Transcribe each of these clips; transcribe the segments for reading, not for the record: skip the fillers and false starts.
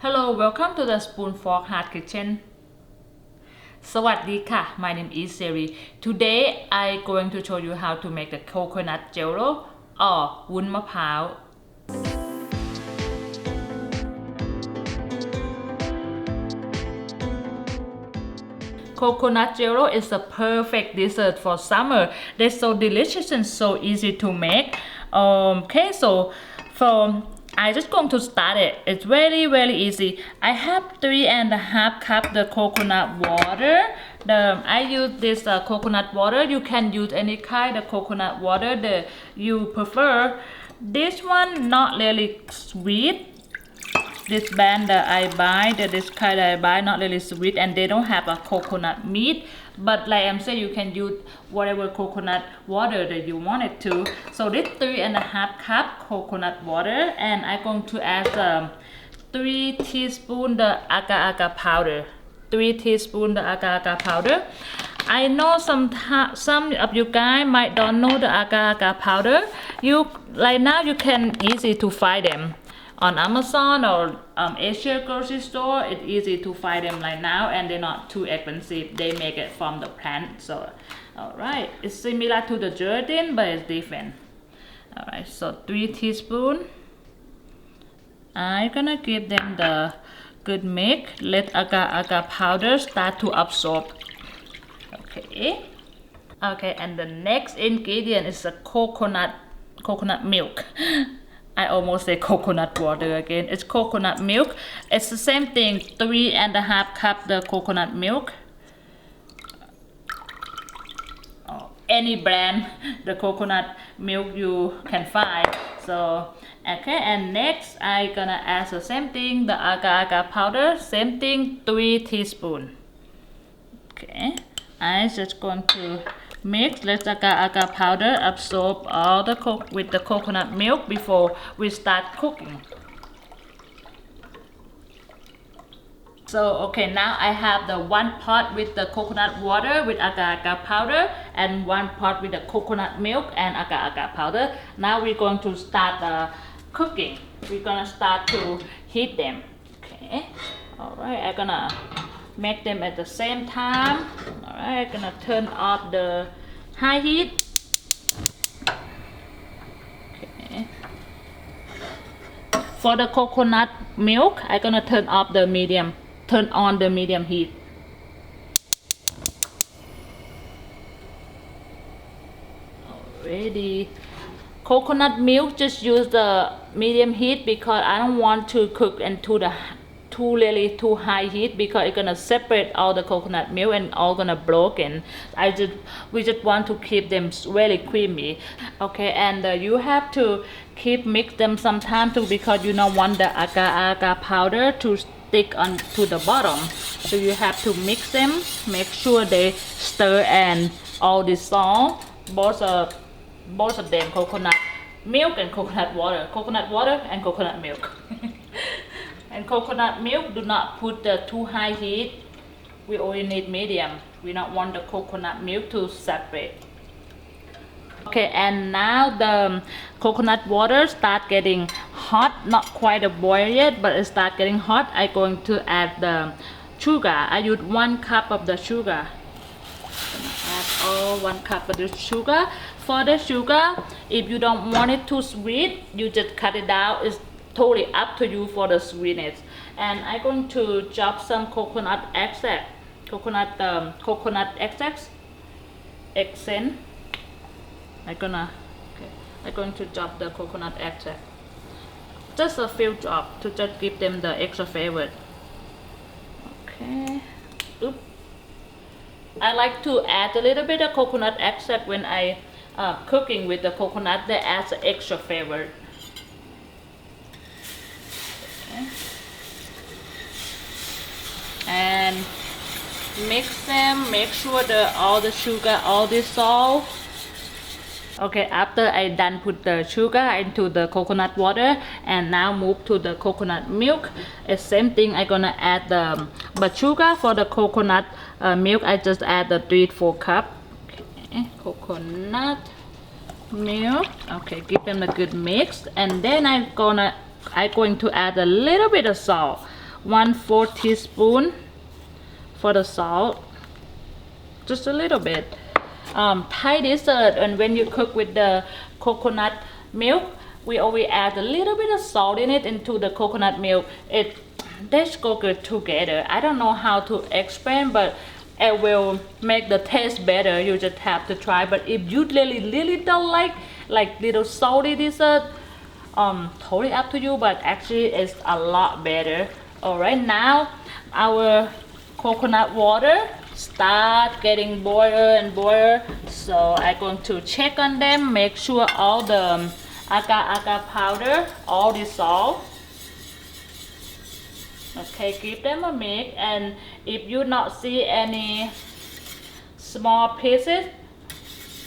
Hello, welcome to the Spoon Fork Heart Kitchen. สวัสดีค่ะ My name is Siri. Today I going to show you how to make the coconut jello or วุ้นมะพร้าว Coconut jello is a perfect dessert for summer. They're so delicious and so easy to make. Okay, so I just going to start it. It's very easy. I have 3.5 cup the coconut water. I use this coconut water. You can use any kind of coconut water that you prefer. This one not really sweet. This brand that I buy, this kind that I buy, not really sweet, and they don't have a coconut meat. But like I'm saying, you can use whatever coconut water that you want it to. So this 3.5 cup coconut water, and I'm going to add 3 teaspoons the agar powder. 3 teaspoons the agar powder. I know some of you guys might don't know the agar powder. Right now you can easy to find them on Amazon or Asia grocery store. It's easy to find them right now, and they're not too expensive. They make it from the plant. So alright, it's similar to the gelatin, but it's different. Alright, so 3 teaspoons. I'm gonna give them the good mix. Let agar powder start to absorb. Okay, and the next ingredient is the coconut milk. I almost say coconut water again. It's coconut milk. It's the same thing. 3.5 cup the coconut milk. Any brand the coconut milk you can find. So okay, and next I gonna add the same thing, the agar powder. Same thing, 3 teaspoons. Okay, I just going to mix. Let agar powder absorb all the with the coconut milk before we start cooking. So okay, now I have the 1 pot with the coconut water with agar powder and 1 pot with the coconut milk and agar powder. Now we're going to start cooking. We're gonna start to heat them. Okay, alright, I'm gonna make them at the same time. Alright, I'm gonna turn off the high heat. Okay. For the coconut milk, I'm gonna turn on the medium heat. Already. Coconut milk, just use the medium heat because I don't want to cook into the too high heat because it's gonna separate all the coconut milk and all gonna broken. We just want to keep them really creamy. Okay, and you have to keep mix them sometime too because you don't want the agar powder to stick on to the bottom. So you have to mix them, make sure they stir and all dissolve. Both of them, coconut milk and coconut water and coconut milk. And coconut milk, do not put the too high heat. We only need medium. We don't want the coconut milk to separate. Okay, and now the coconut water start getting hot. Not quite a boil yet, but it start getting hot. I'm going to add the sugar. I use 1 cup of the sugar. Add all 1 cup of the sugar. For the sugar, if you don't want it too sweet, you just cut it out. It's totally up to you for the sweetness. And I'm going to chop some coconut extract. Coconut extract. I'm going to chop the coconut extract. Just a few drops to just give them the extra flavor. Okay. Oops. I like to add a little bit of coconut extract when I cooking with the coconut. That adds extra flavor. Okay. And mix them. Make sure all the sugar all dissolve. Okay, after I done put the sugar into the coconut water and now move to the coconut milk. It's same thing. I'm gonna add the sugar for the coconut milk. I just add the 3-4 cup. Okay, coconut milk. Okay, give them a good mix, and then I'm going to add a little bit of salt. 1/4 teaspoon for the salt, just a little bit. Thai dessert, and when you cook with the coconut milk, we always add a little bit of salt in it into the coconut milk. They go good together. I don't know how to explain, but it will make the taste better. You just have to try. But if you really don't like little salty dessert, totally up to you, but actually it's a lot better. All right, now our coconut water start getting boiler and boiler, so I'm going to check on them, make sure all the agar powder all dissolved. Okay, give them a mix, and if you not see any small pieces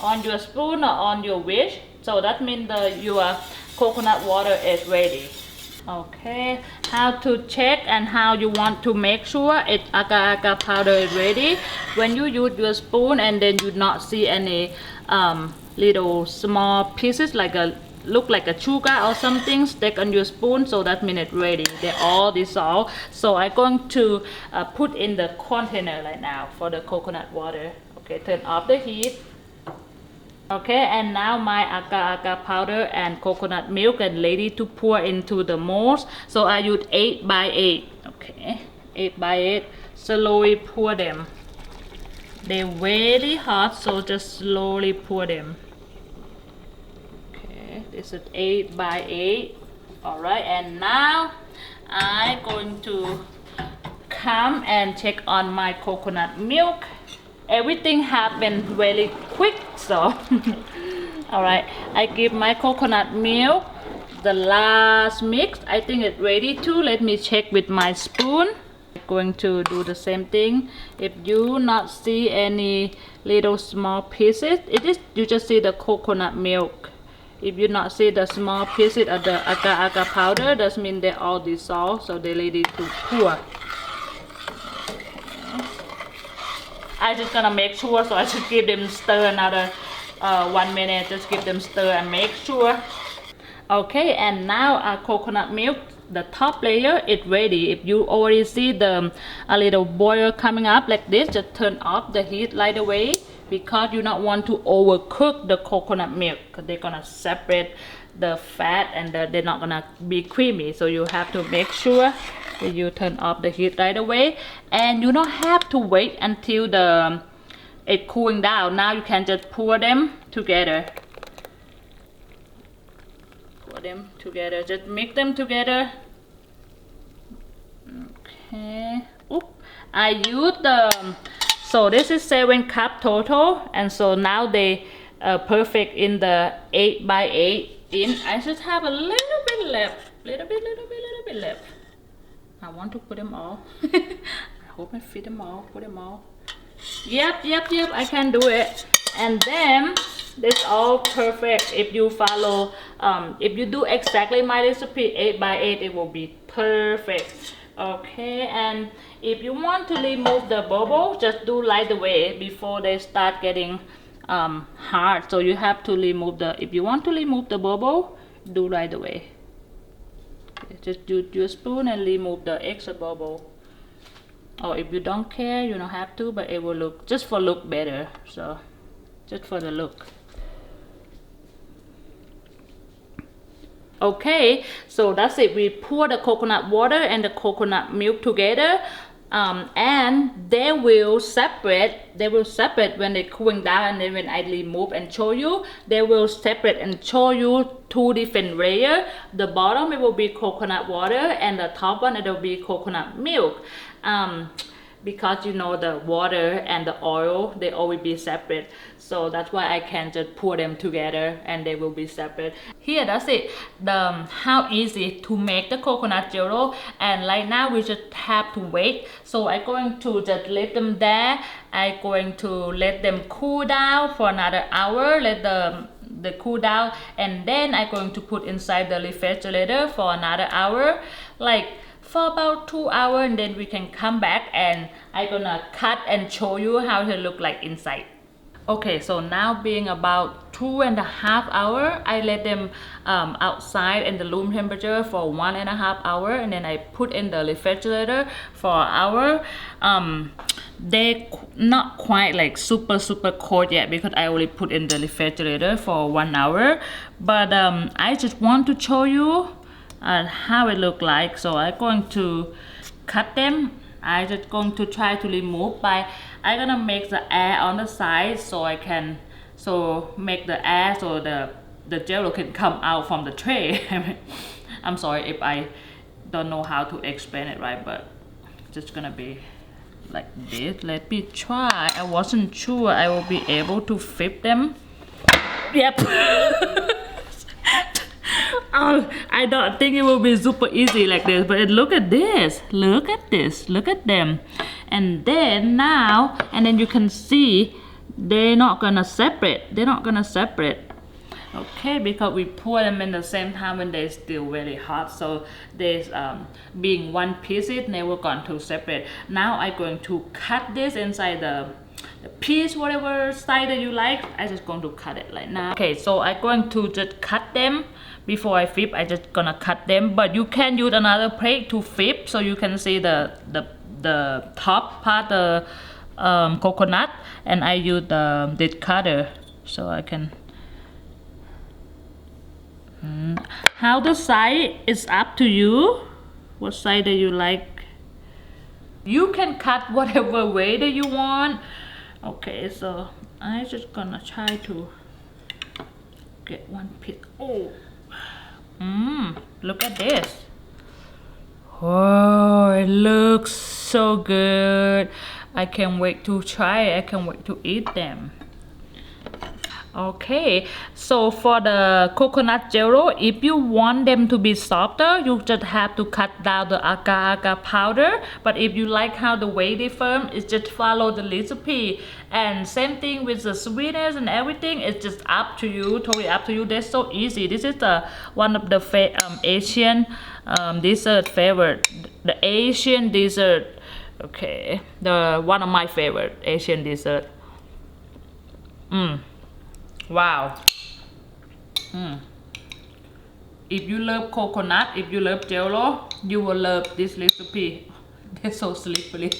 on your spoon or on your dish, so that means your coconut water is ready. Okay, how to check and how you want to make sure agar powder is ready. When you use your spoon and then you not see any little small pieces look like a sugar or something stick on your spoon, so that means it's ready. They all dissolved. So I'm going to put in the container right now for the coconut water. Okay, turn off the heat. Okay, and now my agar powder and coconut milk are ready to pour into the molds. So I use 8 by 8. Okay, 8 by 8. Slowly pour them. They're very hot, so just slowly pour them. Okay, this is 8 by 8. Alright, and now I'm going to come and check on my coconut milk. Everything happened very quick, so all right, I give my coconut milk the last mix. I think it's ready too. Let me check with my spoon. I'm going to do the same thing. If you not see any little small pieces, you just see the coconut milk. If you not see the small pieces of the agar powder, that means they all dissolved, so they're ready to pour. I just gonna make sure, so I just give them stir another 1 minute. Just give them stir and make sure. Okay, and now our coconut milk, the top layer is ready. If you already see a little boil coming up like this, just turn off the heat right away, because you don't want to overcook the coconut milk, because they're gonna separate the fat and they're not gonna be creamy. So you have to make sure that you turn off the heat right away, and you don't have to wait until it cooling down. Now you can just pour them together. Pour them together. Just mix them together. Okay. Oop. I use so this is 7 cup total, and so now they perfect in the 8 by 8 in. I just have a little bit left. Little bit left. I want to put them all. I hope I fit them all. Put them all. Yep. I can do it. And then this all perfect. If you follow, if you do exactly my recipe 8 by 8, it will be perfect. Okay, and if you want to remove the bubble, just do right away before they start getting hard. So you have to remove if you want to remove the bubble, do right away. Okay, just use your spoon and remove the extra bubble. Or if you don't care, you don't have to, but it will look just for look better. So just for the look. Okay, so that's it. We pour the coconut water and the coconut milk together, and they will separate when they're cooling down. And then when I remove and show you, they will separate and show you 2 different layers. The bottom, it will be coconut water, and the top one, it will be coconut milk. Because you know the water and the oil, they always be separate, so that's why I can just pour them together and they will be separate. Here, that's it. How easy to make the coconut jello, and right now we just have to wait. So I'm going to just let them there. I'm going to let them cool down for another hour. Let the cool down, and then I'm going to put inside the refrigerator for another hour, for about 2 hours, and then we can come back and I'm gonna cut and show you how it look like inside. Okay, so now being about 2.5 hours. I let them outside in the room temperature for 1.5 hours, and then I put in the refrigerator for an hour. They not quite like super cold yet because I only put in the refrigerator for 1 hour, but I just want to show you how it look like. So I'm going to cut them. I just going to try to remove by I'm gonna make the air on the side so I can make the air so the jello can come out from the tray. I'm sorry if I don't know how to explain it right, but just gonna be like this. Let me try. I wasn't sure I will be able to flip them. Yep. Oh, I don't think it will be super easy like this, but look at this. Look at this. Look at them. And then now, and then you can see they're not gonna separate. They're not gonna separate. Okay, because we pour them in the same time when they're still very hot, so there's being one piece, it never going to separate. Now I'm going to cut this inside the piece, whatever side that you like. I'm just going to cut it like now. Okay, so I'm going to just cut them before I flip. I just gonna cut them, but you can use another plate to flip so you can see the top part, the coconut, and I use this cutter so I can. How the side is up to you. What side that you like. You can cut whatever way that you want. Okay, so I just gonna try to get one piece. Oh, look at this. Oh, it looks so good. I can't wait to try. I can't wait to eat them. Okay, so for the coconut jello, if you want them to be softer, you just have to cut down the agar powder. But if you like how the way they firm, it's just follow the recipe. And same thing with the sweetness and everything. It's just up to you, totally up to you. That's so easy. This is one of the Asian dessert favorite. The Asian dessert. Okay, one of my favorite Asian dessert. Wow. If you love coconut, if you love jello, you will love this recipe. They're so slippery.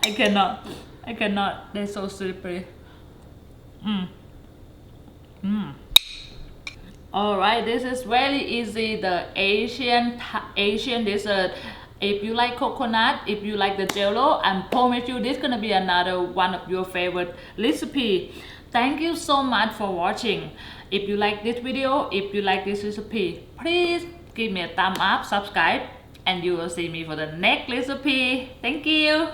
I cannot. They're so slippery. Alright, this is very easy. The Asian dessert. If you like coconut, if you like the jello, I promise you this is gonna be another one of your favorite recipe. Thank you so much for watching. If you like this video, if you like this recipe, please give me a thumb up, subscribe, and you will see me for the next recipe. Thank you.